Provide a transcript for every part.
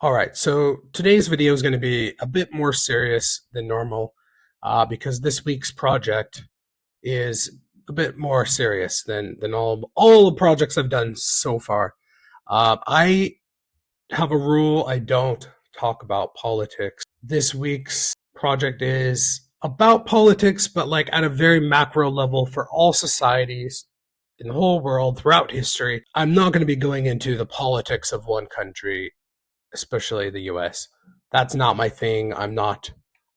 All right, so today's video is going to be a bit more serious than normal because this week's project is a bit more serious than all the projects I've done so far. I have a rule: I don't talk about politics. This week's project is about politics, but like at a very macro level for all societies in the whole world throughout history. I'm not going to be going into the politics of one country, especially the US. That's not my thing. I'm not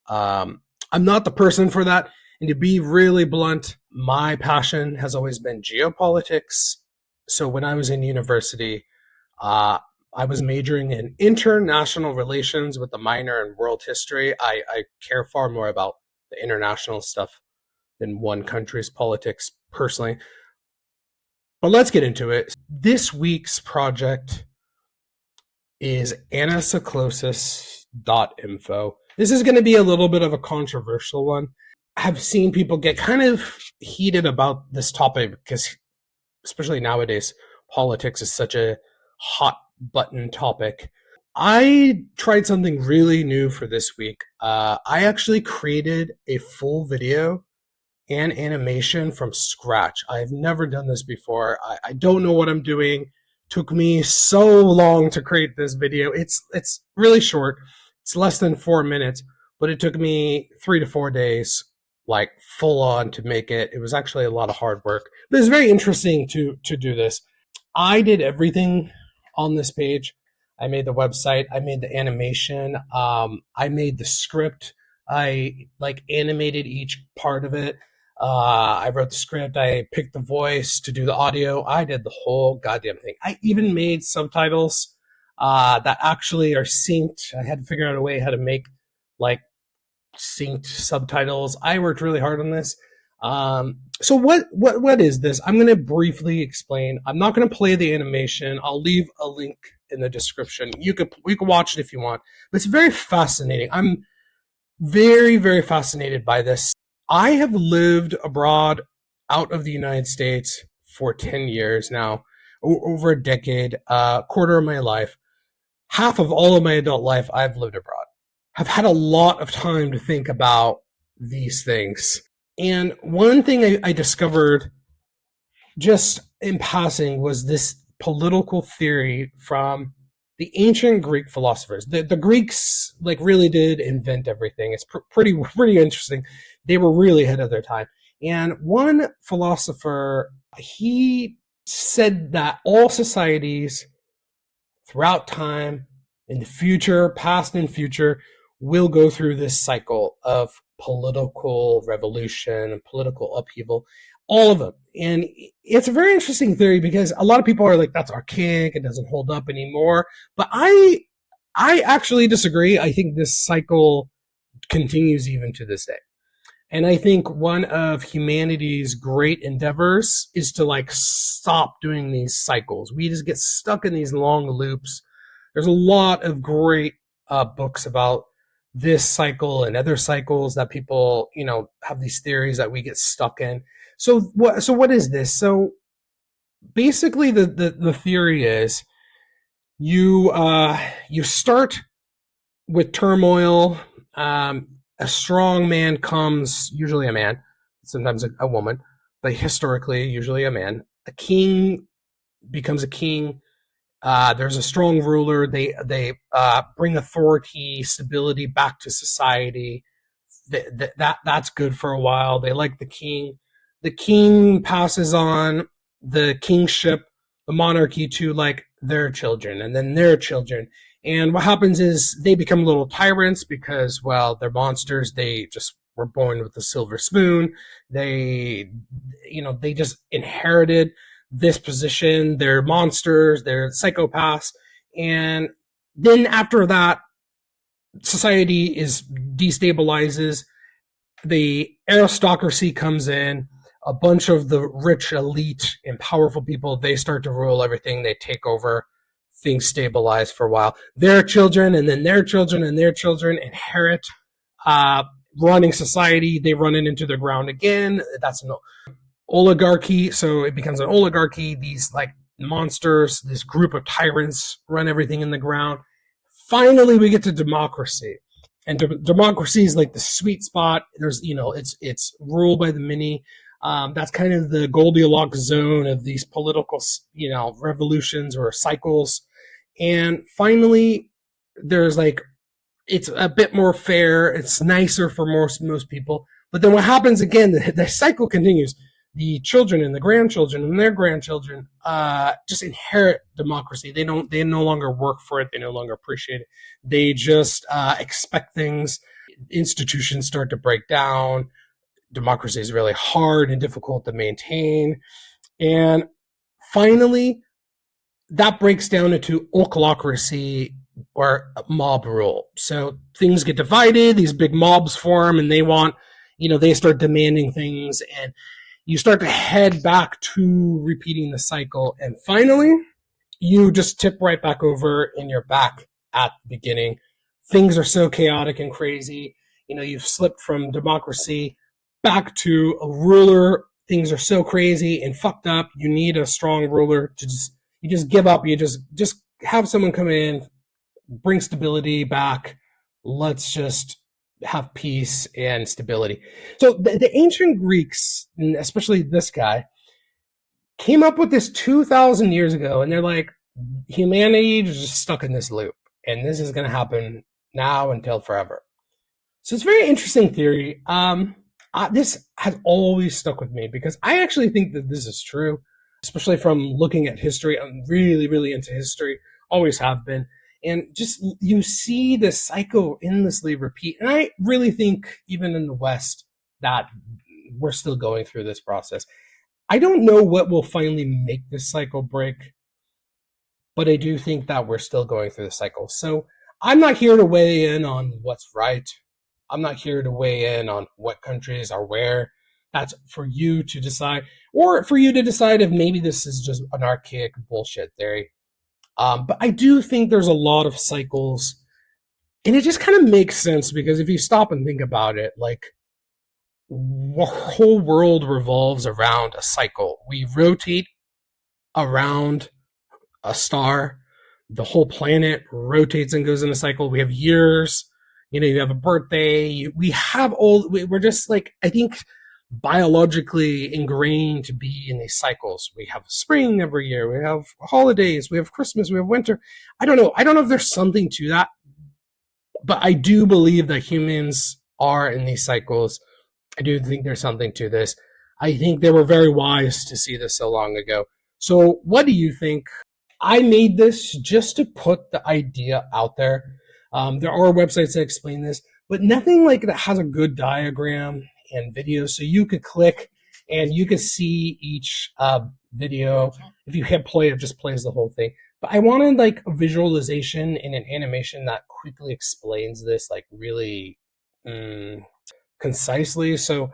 the person for that. And to be really blunt, my passion has always been geopolitics. So when I was in university, I was majoring in international relations with a minor in world history. I care far more about the international stuff than one country's politics personally. But let's get into it. This week's project is anacyclosis.info. This is going to be a little bit of a controversial one. I've seen people get kind of heated about this topic because, especially nowadays, politics is such a hot button topic. I tried something really new for this week. I actually created a full video and animation from scratch. I've never done this before. I don't know what I'm doing. Took me so long to create this video. It's really short. It's less than 4 minutes, but it took me 3 to 4 days, like full on, to make it. It was actually a lot of hard work, but it's very interesting to do this. I did everything on this page. I made the website. I made the animation. I made the script. I animated each part of it. I wrote the script. I picked the voice to do the audio. I did the whole goddamn thing. I even made subtitles that actually are synced. I had to figure out a way how to make synced subtitles. I worked really hard on this. So what is this? I'm going to briefly explain. I'm not going to play the animation. I'll leave a link in the description. You could watch it if you want. But it's very fascinating. I'm very, very fascinated by this. I have lived abroad out of the United States for 10 years now, over a decade, quarter of my life. Half of all of my adult life, I've lived abroad. I've had a lot of time to think about these things. And one thing I discovered just in passing was this political theory from the ancient Greek philosophers. The Greeks really did invent everything. It's pretty interesting. They were really ahead of their time. And one philosopher, he said that all societies throughout time, in the future, past and future, will go through this cycle of political revolution and political upheaval. All of them. And it's a very interesting theory because a lot of people are like, that's archaic, it doesn't hold up anymore. But I actually disagree. I think this cycle continues even to this day. And I think one of humanity's great endeavors is to stop doing these cycles. We just get stuck in these long loops. There's a lot of great books about this cycle and other cycles that people, have these theories that we get stuck in. So what is this? So basically the theory is you start with turmoil. A strong man comes, usually a man, sometimes a woman, but historically usually a man. A king becomes a king. There's a strong ruler. They bring authority, stability back to society. That's good for a while. They like the king. The king passes on the kingship, the monarchy, to their children and then their children. And what happens is they become little tyrants because, well, they're monsters. They just were born with a silver spoon. They just inherited this position. They're monsters. They're psychopaths. And then after that, society destabilizes. The aristocracy comes in. A bunch of the rich elite and powerful people, they start to rule everything. They take over. Things stabilize for a while. Their children and then their children and their children inherit running society. They run it into the ground again. That's an oligarchy. So it becomes an oligarchy. These monsters, this group of tyrants run everything in the ground. finally we get to democracy. And democracy is like the sweet spot. There's, it's ruled by the many. That's kind of the Goldilocks zone of these political, revolutions or cycles. And finally, there's like, it's a bit more fair. It's nicer for most people. But then what happens again, the cycle continues. The children and the grandchildren and their grandchildren just inherit democracy. They no longer work for it. They no longer appreciate it. They just expect things. Institutions start to break down. Democracy is really hard and difficult to maintain. And finally, that breaks down into ochlocracy, or mob rule. So things get divided, these big mobs form, and they start demanding things, and you start to head back to repeating the cycle. And finally, you just tip right back over and you're back at the beginning. Things are so chaotic and crazy. You've slipped from democracy back to a ruler. Things are so crazy and fucked up. You need a strong ruler you just give up. You just have someone come in, bring stability back. Let's just have peace and stability. So the ancient Greeks, and especially this guy, came up with this 2,000 years ago, and they're like, humanity is just stuck in this loop, and this is going to happen now until forever. So it's a very interesting theory. This has always stuck with me because I actually think that this is true, especially from looking at history. I'm really, really into history, always have been. And just you see this cycle endlessly repeat. And I really think even in the West that we're still going through this process. I don't know what will finally make this cycle break, but I do think that we're still going through the cycle. So I'm not here to weigh in on what's right. I'm not here to weigh in on what countries are where. That's for you to decide, or for you to decide if maybe this is just an archaic bullshit theory. But I do think there's a lot of cycles, and it just kind of makes sense because if you stop and think about it, like the whole world revolves around a cycle. We rotate around a star. The whole planet rotates and goes in a cycle. We have years. You have a birthday. We're just like, I think, biologically ingrained to be in these cycles. We have spring every year. We have holidays. We have Christmas. We have winter. I don't know if there's something to that, but I do believe that humans are in these cycles. I do think there's something to this. I think they were very wise to see this so long ago. So what do you think? I made this just to put the idea out there. There are websites that explain this, but nothing like that has a good diagram and video. So you could click and you could see each video. If you hit play, it just plays the whole thing. But I wanted like a visualization and an animation that quickly explains this like really concisely. So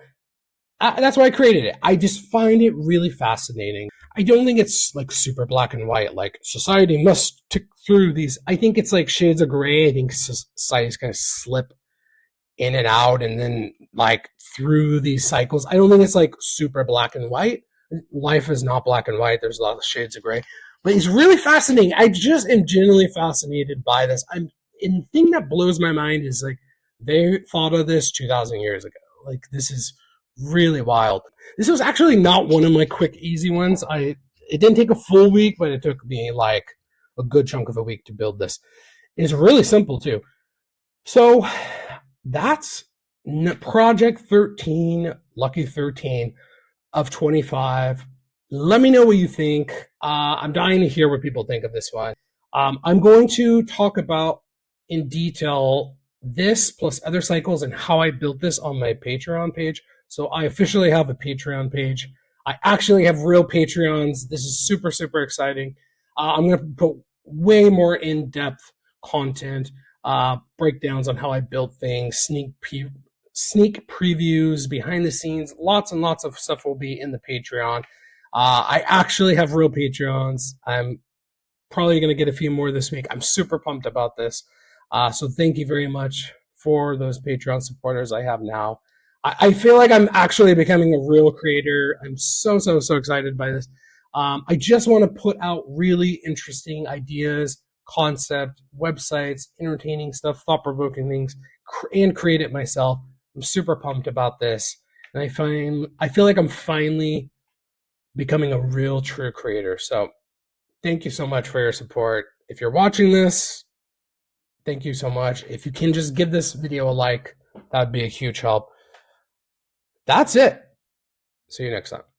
that's why I created it. I just find it really fascinating. I don't think it's like super black and white, like society must tick through these. I think it's like shades of gray. I think society's kind of slip in and out and then like through these cycles. I don't think it's like super black and white. Life is not black and white. There's a lot of shades of gray. But it's really fascinating. I just am genuinely fascinated by this. And the thing that blows my mind is like they thought of this 2,000 years ago. Like this is really wild. This was actually not one of my quick, easy ones. It didn't take a full week, but it took me like a good chunk of a week to build this. It's really simple too. So that's Project 13, Lucky 13 of 25. Let me know what you think. I'm dying to hear what people think of this one. I'm going to talk about in detail this plus other cycles and how I built this on my Patreon page. So I officially have a Patreon page. I actually have real Patreons. This is super, super exciting. I'm going to put way more in-depth content, breakdowns on how I built things, sneak previews, behind the scenes. Lots and lots of stuff will be in the Patreon. I actually have real Patreons. I'm probably going to get a few more this week. I'm super pumped about this. So thank you very much for those Patreon supporters I have now. I feel like I'm actually becoming a real creator. I'm so excited by this. I just want to put out really interesting ideas, concept, websites, entertaining stuff, thought-provoking things, and create it myself. I'm super pumped about this, and I feel like I'm finally becoming a real true creator. So thank you so much for your support. If you're watching this, thank you so much. If you can just give this video a like, that would be a huge help. That's it. See you next time.